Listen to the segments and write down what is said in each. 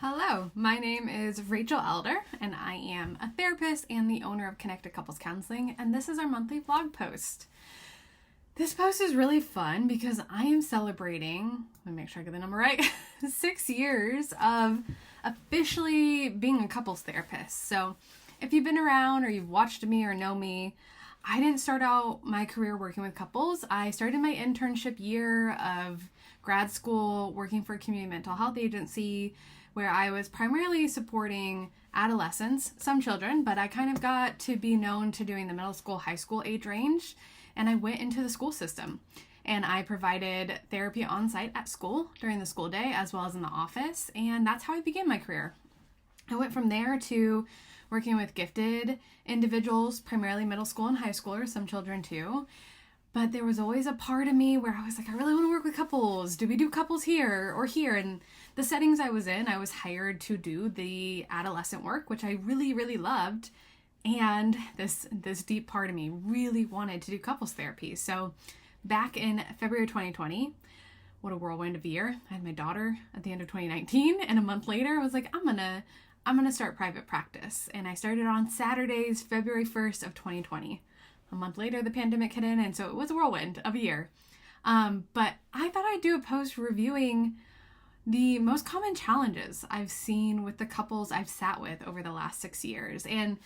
Hello, my name is Rachel Elder, and I am a therapist and the owner of Connected Couples Counseling, and this is our monthly blog post. This post is really fun because I am celebrating, let me make sure I get the number right, 6 years of officially being a couples therapist. So if you've been around or you've watched me or know me, I didn't start out my career working with couples. I started my internship year of grad school working for a community mental health agency where I was primarily supporting adolescents, some children, but I kind of got to be known to doing the middle school, high school age range, and I went into the school system. And I provided therapy on site at school during the school day as well as in the office, and that's how I began my career. I went from there to working with gifted individuals, primarily middle school and high schoolers, some children too. But there was always a part of me where I was like, I really want to work with couples. Do we do couples here or here? And the settings I was in, I was hired to do the adolescent work, which I really, really loved. And this deep part of me really wanted to do couples therapy. So back in February 2020, what a whirlwind of a year. I had my daughter at the end of 2019, and a month later I was like, I'm gonna start private practice. And I started on Saturdays, February 1st of 2020. A month later, the pandemic hit in, and so it was a whirlwind of a year. But I thought I'd do a post reviewing the most common challenges I've seen with the couples I've sat with over the last 6 years. And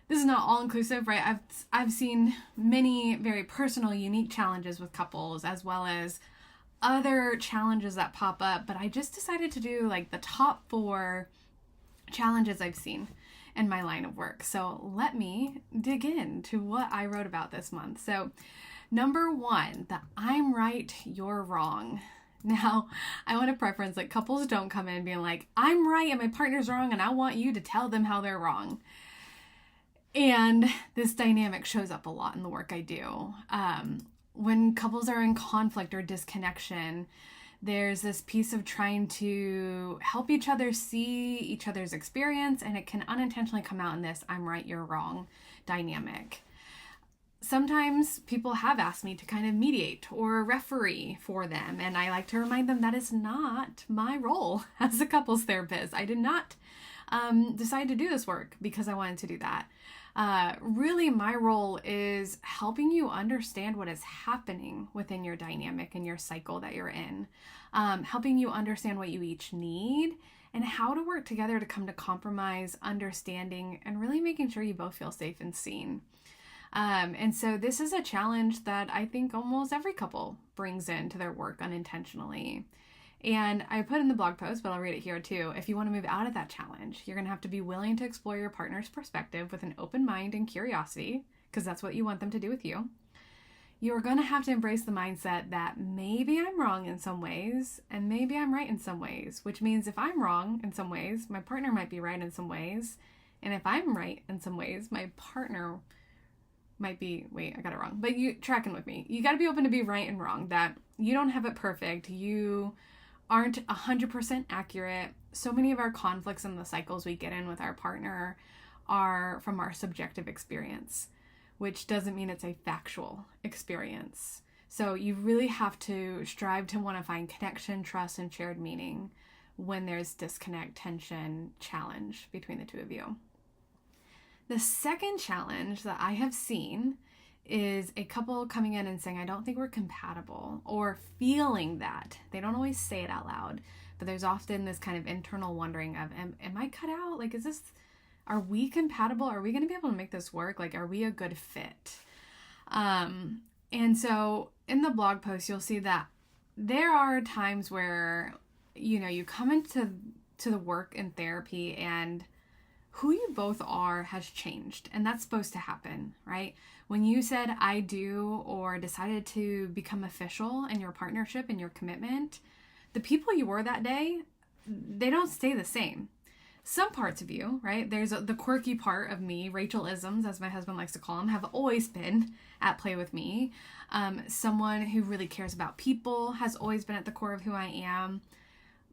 this is not all inclusive, right? I've seen many very personal, unique challenges with couples, as well as other challenges that pop up. But I just decided to do like the top 4 challenges I've seen in my line of work. So let me dig into what I wrote about this month. So number 1, the I'm right, you're wrong. Now, I want to preference like couples don't come in being like, I'm right and my partner's wrong and I want you to tell them how they're wrong. And this dynamic shows up a lot in the work I do. When couples are in conflict or disconnection, there's this piece of trying to help each other see each other's experience, and it can unintentionally come out in this I'm right, you're wrong dynamic. Sometimes people have asked me to kind of mediate or referee for them, and I like to remind them that is not my role as a couples therapist. I did not decide to do this work because I wanted to do that. Really, my role is helping you understand what is happening within your dynamic and your cycle that you're in, helping you understand what you each need and how to work together to come to compromise, understanding, and really making sure you both feel safe and seen. And so this is a challenge that I think almost every couple brings into their work unintentionally. And I put in the blog post, but I'll read it here too. If you want to move out of that challenge, you're going to have to be willing to explore your partner's perspective with an open mind and curiosity, because that's what you want them to do with you. You're going to have to embrace the mindset that maybe I'm wrong in some ways, and maybe I'm right in some ways, which means if I'm wrong in some ways, my partner might be right in some ways. And if I'm right in some ways, my partner might be, wait, I got it wrong. But you tracking with me. You got to be open to be right and wrong, that you don't have it perfect. You aren't 100% accurate. So many of our conflicts and the cycles we get in with our partner are from our subjective experience, which doesn't mean it's a factual experience. So you really have to strive to want to find connection, trust, and shared meaning when there's disconnect, tension, challenge between the two of you. The second challenge that I have seen is a couple coming in and saying, I don't think we're compatible, or feeling that. They don't always say it out loud, but there's often this kind of internal wondering of, am I cut out? Like, are we compatible? Are we going to be able to make this work? Like, are we a good fit? And so in the blog post, you'll see that there are times where, you come into the work in therapy and who you both are has changed, and that's supposed to happen, right? When you said I do or decided to become official in your partnership and your commitment, the people you were that day, they don't stay the same. Some parts of you, right? There's the quirky part of me, Rachel-isms, as my husband likes to call them, have always been at play with me. Someone who really cares about people has always been at the core of who I am.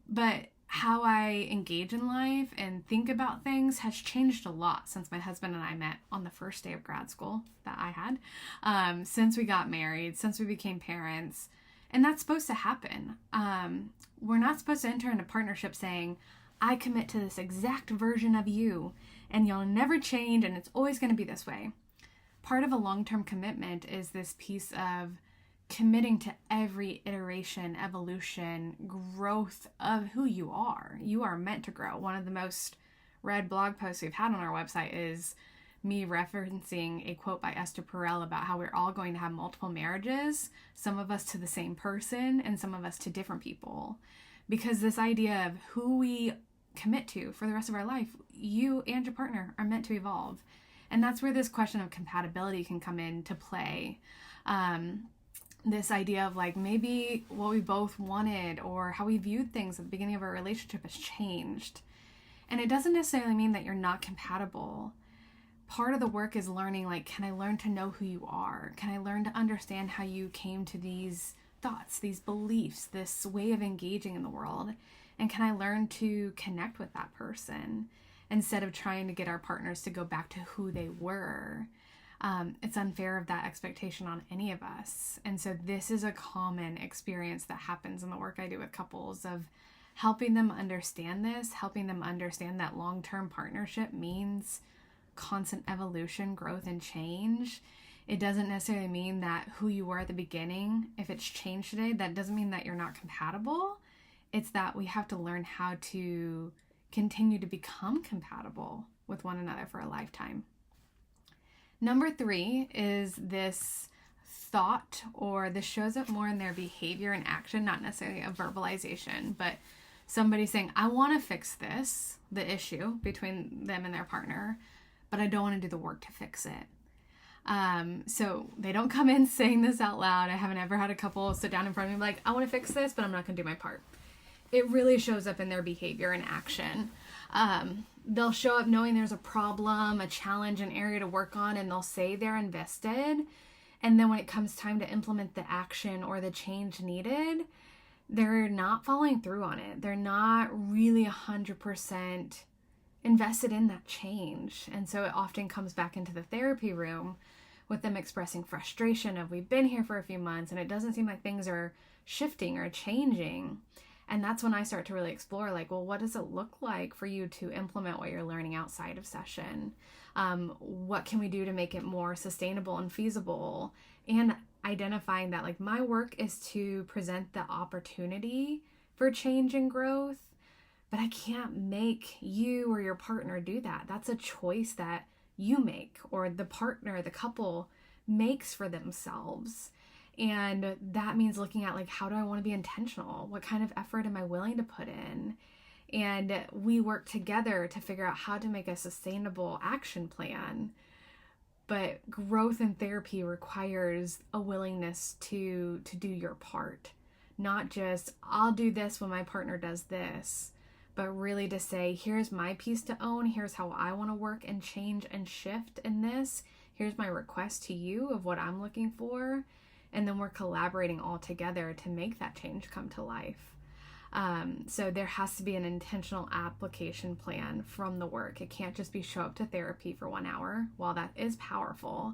But how I engage in life and think about things has changed a lot since my husband and I met on the first day of grad school that I had, since we got married, since we became parents. And that's supposed to happen. We're not supposed to enter into partnership saying, I commit to this exact version of you, and you'll never change, and it's always going to be this way. Part of a long-term commitment is this piece of committing to every iteration, evolution, growth of who you are. You are meant to grow. One of the most read blog posts we've had on our website is me referencing a quote by Esther Perel about how we're all going to have multiple marriages, some of us to the same person and some of us to different people. Because this idea of who we commit to for the rest of our life, you and your partner are meant to evolve. And that's where this question of compatibility can come into play. This idea of like maybe what we both wanted or how we viewed things at the beginning of our relationship has changed. And it doesn't necessarily mean that you're not compatible. Part of the work is learning, like, can I learn to know who you are? Can I learn to understand how you came to these thoughts, these beliefs, this way of engaging in the world? And can I learn to connect with that person instead of trying to get our partners to go back to who they were? It's unfair of that expectation on any of us. And so this is a common experience that happens in the work I do with couples, of helping them understand this, helping them understand that long-term partnership means constant evolution, growth, and change. It doesn't necessarily mean that who you were at the beginning, if it's changed today, that doesn't mean that you're not compatible. It's that we have to learn how to continue to become compatible with one another for a lifetime. Number 3 is this thought, or this shows up more in their behavior and action, not necessarily a verbalization, but somebody saying, I want to fix this, the issue between them and their partner, but I don't want to do the work to fix it. So they don't come in saying this out loud. I haven't ever had a couple sit down in front of me like, I want to fix this, but I'm not going to do my part. It really shows up in their behavior and action. They'll show up knowing there's a problem, a challenge, an area to work on, and they'll say they're invested. And then when it comes time to implement the action or the change needed, they're not following through on it. They're not really 100% invested in that change. And so it often comes back into the therapy room with them expressing frustration of, we've been here for a few months and it doesn't seem like things are shifting or changing. And that's when I start to really explore, like, well, what does it look like for you to implement what you're learning outside of session? What can we do to make it more sustainable and feasible? And identifying that, like, my work is to present the opportunity for change and growth, but I can't make you or your partner do that. That's a choice that you make, or the partner, the couple makes for themselves. And that means looking at, like, how do I want to be intentional? What kind of effort am I willing to put in? And we work together to figure out how to make a sustainable action plan. But growth in therapy requires a willingness to do your part. Not just, I'll do this when my partner does this, but really to say, here's my piece to own. Here's how I want to work and change and shift in this. Here's my request to you of what I'm looking for. And then we're collaborating all together to make that change come to life. So there has to be an intentional application plan from the work. It can't just be show up to therapy for 1 hour. While that is powerful,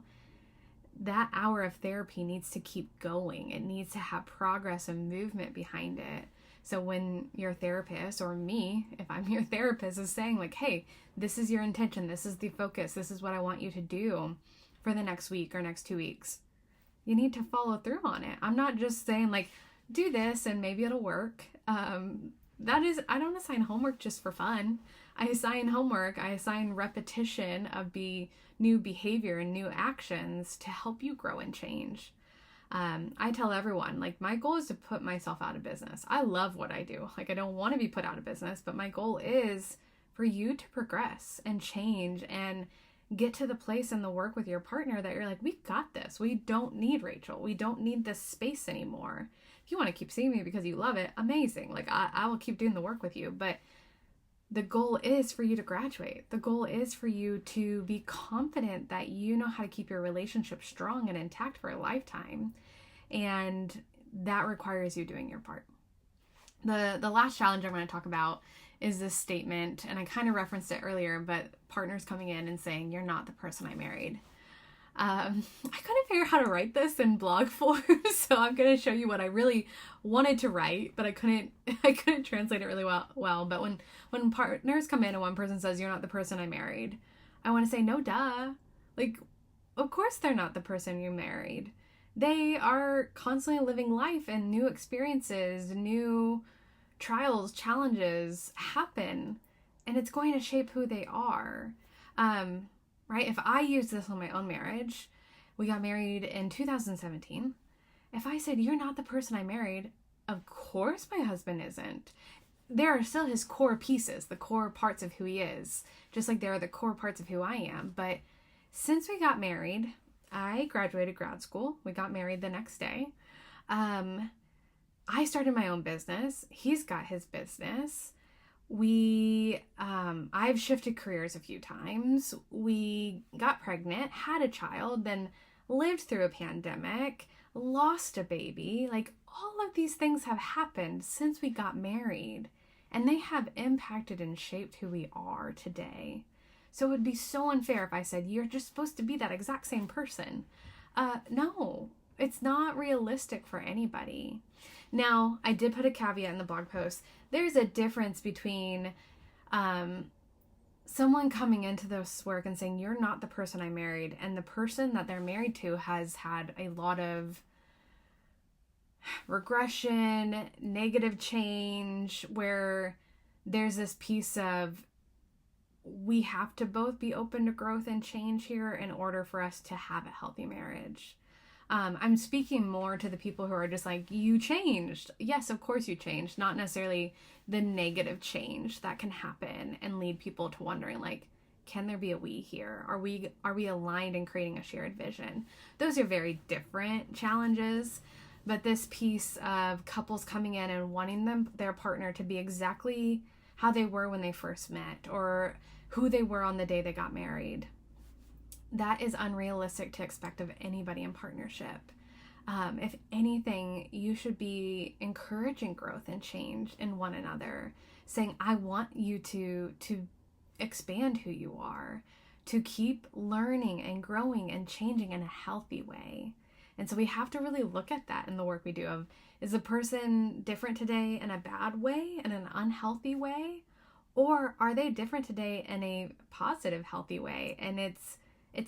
that hour of therapy needs to keep going. It needs to have progress and movement behind it. So when your therapist, or me, if I'm your therapist, is saying, like, hey, this is your intention, this is the focus, this is what I want you to do for the next week or next 2 weeks, you need to follow through on it. I'm not just saying, like, do this and maybe it'll work. I don't assign homework just for fun. I assign homework, I assign repetition of new behavior and new actions to help you grow and change. I tell everyone, like, my goal is to put myself out of business. I love what I do. Like, I don't want to be put out of business, but my goal is for you to progress and change and get to the place in the work with your partner that you're like, we got this. We don't need Rachel. We don't need this space anymore. If you want to keep seeing me because you love it, amazing. Like, I will keep doing the work with you. But the goal is for you to graduate. The goal is for you to be confident that you know how to keep your relationship strong and intact for a lifetime. And that requires you doing your part. The last challenge I'm going to talk about is this statement, and I kind of referenced it earlier, but partners coming in and saying, you're not the person I married. I couldn't figure out how to write this in blog form, so I'm going to show you what I really wanted to write, but I couldn't translate it really well. But when partners come in and one person says, "You're not the person I married," I want to say, no, duh. Like, of course they're not the person you married. They are constantly living life, and new experiences, new trials, challenges happen, and it's going to shape who they are. Right? If I use this on my own marriage, we got married in 2017. If I said, "You're not the person I married," of course my husband isn't. There are still his core pieces, the core parts of who he is, just like there are the core parts of who I am. But since we got married, I graduated grad school. We got married the next day. I started my own business. He's got his business. I've shifted careers a few times. We got pregnant, had a child, then lived through a pandemic, lost a baby. Like, all of these things have happened since we got married, and they have impacted and shaped who we are today. So it would be so unfair if I said, "You're just supposed to be that exact same person." No, it's not realistic for anybody. Now, I did put a caveat in the blog post. There's a difference between someone coming into this work and saying, "You're not the person I married," and the person that they're married to has had a lot of regression, negative change, where there's this piece of, we have to both be open to growth and change here in order for us to have a healthy marriage. I'm speaking more to the people who are just like, "You changed." Yes, of course you changed. Not necessarily the negative change that can happen and lead people to wondering, like, can there be a we here? Are we aligned in creating a shared vision? Those are very different challenges. But this piece of couples coming in and wanting their partner to be exactly how they were when they first met, or who they were on the day they got married, that is unrealistic to expect of anybody in partnership. If anything, you should be encouraging growth and change in one another, saying, "I want you to expand who you are, to keep learning and growing and changing in a healthy way." And so we have to really look at that in the work we do of, is the person different today in a bad way, in an unhealthy way? Or are they different today in a positive, healthy way? And it's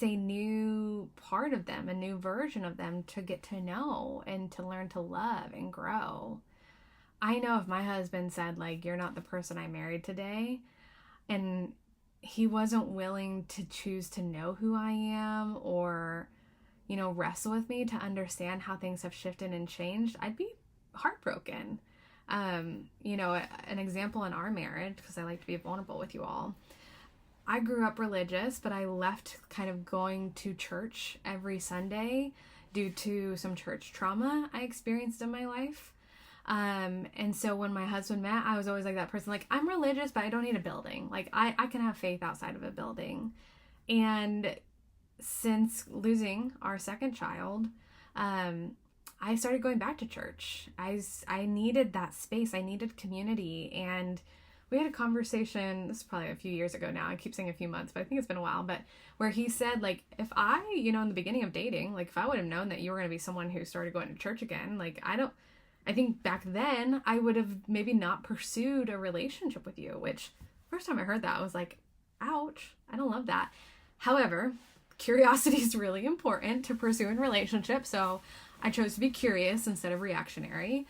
a new part of them, a new version of them to get to know and to learn to love and grow. I know if my husband said, like, "You're not the person I married today," and he wasn't willing to choose to know who I am, or wrestle with me to understand how things have shifted and changed, I'd be heartbroken. An example in our marriage, because I like to be vulnerable with you all. I grew up religious, but I left kind of going to church every Sunday due to some church trauma I experienced in my life. And so when my husband met, I was always like that person, like, "I'm religious, but I don't need a building. Like, I can have faith outside of a building." And since losing our second child, I started going back to church. I needed that space. I needed community. And we had a conversation, this is probably a few years ago now. I keep saying a few months, but I think it's been a while. But where he said, like, if I, in the beginning of dating, like, if I would have known that you were going to be someone who started going to church again, like, I think back then I would have maybe not pursued a relationship with you, which first time I heard that, I was like, ouch, I don't love that. However, curiosity is really important to pursue in relationships. So I chose to be curious instead of reactionary,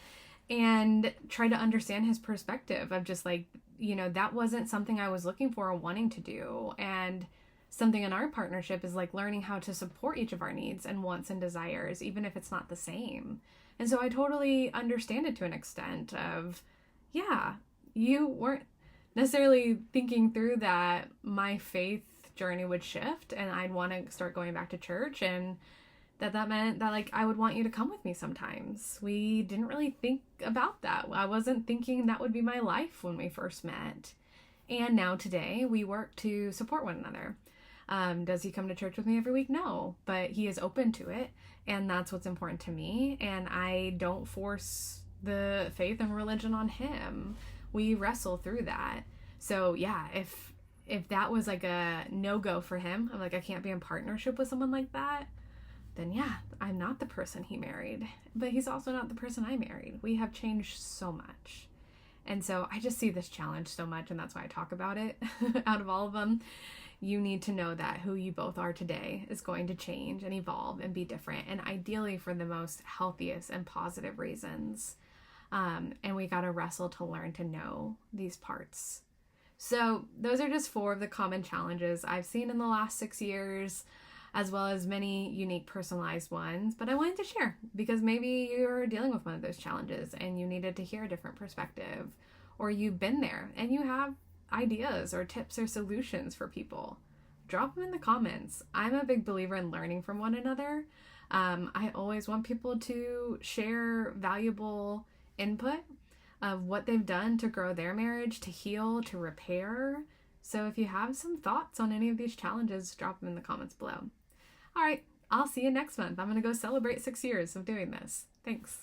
and try to understand his perspective of just like, that wasn't something I was looking for or wanting to do. And something in our partnership is like learning how to support each of our needs and wants and desires, even if it's not the same. And so I totally understand it to an extent of, yeah, you weren't necessarily thinking through that my faith journey would shift and I'd want to start going back to church, and that meant that, like, I would want you to come with me sometimes. We didn't really think about that. I wasn't thinking that would be my life when we first met. And now today we work to support one another. Does he come to church with me every week? No, but he is open to it, and that's what's important to me. And I don't force the faith and religion on him. We wrestle through that. So yeah, if if that was like a no-go for him, I'm like, I can't be in partnership with someone like that, then yeah, I'm not the person he married. But he's also not the person I married. We have changed so much. And so I just see this challenge so much, and that's why I talk about it out of all of them. You need to know that who you both are today is going to change and evolve and be different, and ideally for the most healthiest and positive reasons. And we got to wrestle to learn to know these parts. So those are just 4 of the common challenges I've seen in the last 6 years, as well as many unique personalized ones. But I wanted to share because maybe you're dealing with one of those challenges and you needed to hear a different perspective, or you've been there and you have ideas or tips or solutions for people. Drop them in the comments. I'm a big believer in learning from one another. I always want people to share valuable input of what they've done to grow their marriage, to heal, to repair. So if you have some thoughts on any of these challenges, drop them in the comments below. All right, I'll see you next month. I'm going to go celebrate 6 years of doing this. Thanks.